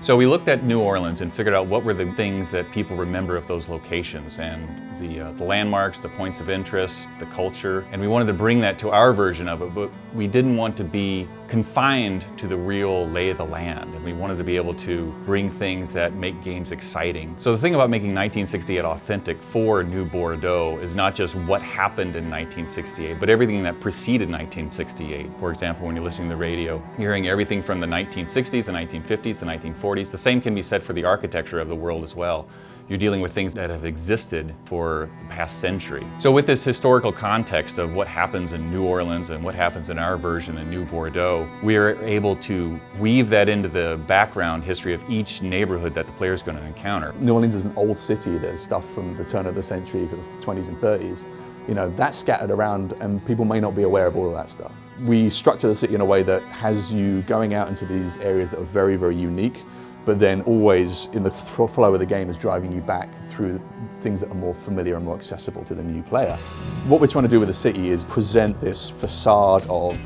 So we looked at New Orleans and figured out what were the things that people remember of those locations, and the landmarks, the points of interest, the culture, and we wanted to bring that to our version of it, but we didn't want to be confined to the real lay of the land, and we wanted to be able to bring things that make games exciting. So the thing about making 1968 authentic for New Bordeaux is not just what happened in 1968, but everything that preceded 1968. For example, when you're listening to the radio, you're hearing everything from the 1960s, the 1950s, the 1940s. The same can be said for the architecture of the world as well. You're dealing with things that have existed for the past century. So with this historical context of what happens in New Orleans and what happens in our version in New Bordeaux, we are able to weave that into the background history of each neighborhood that the player is going to encounter. New Orleans is an old city. There's stuff from the turn of the century, the 20s and 30s. You know, that's scattered around and people may not be aware of all of that stuff. We structure the city in a way that has you going out into these areas that are very, very unique, but then always in the flow of the game is driving you back through things that are more familiar and more accessible to the new player. What we're trying to do with the city is present this facade of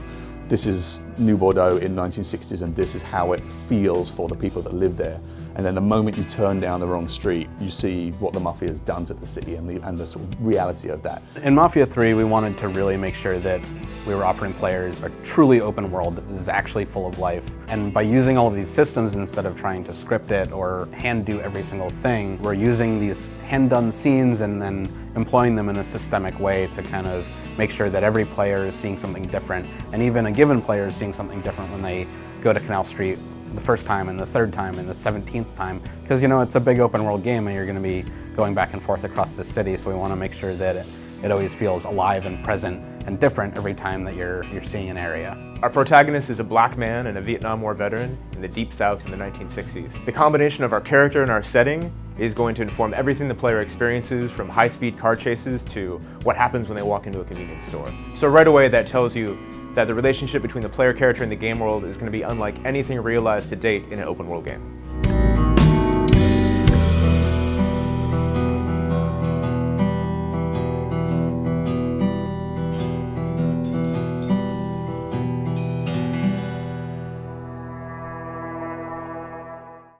this is New Bordeaux in 1960s and this is how it feels for the people that live there. And then the moment you turn down the wrong street, you see what the Mafia has done to the city and the sort of reality of that. In Mafia 3, we wanted to really make sure that we were offering players a truly open world that is actually full of life. And by using all of these systems, instead of trying to script it or hand do every single thing, we're using these hand-done scenes and then employing them in a systemic way to kind of make sure that every player is seeing something different. And even a given player is seeing something different when they go to Canal Street the first time and the third time and the 17th time, because you know it's a big open world game and you're going to be going back and forth across the city, so we want to make sure that it always feels alive and present and different every time that you're seeing an area. Our protagonist is a black man and a Vietnam War veteran in the Deep South in the 1960s. The combination of our character and our setting is going to inform everything the player experiences, from high-speed car chases to what happens when they walk into a convenience store. So right away that tells you that the relationship between the player character and the game world is going to be unlike anything realized to date in an open world game.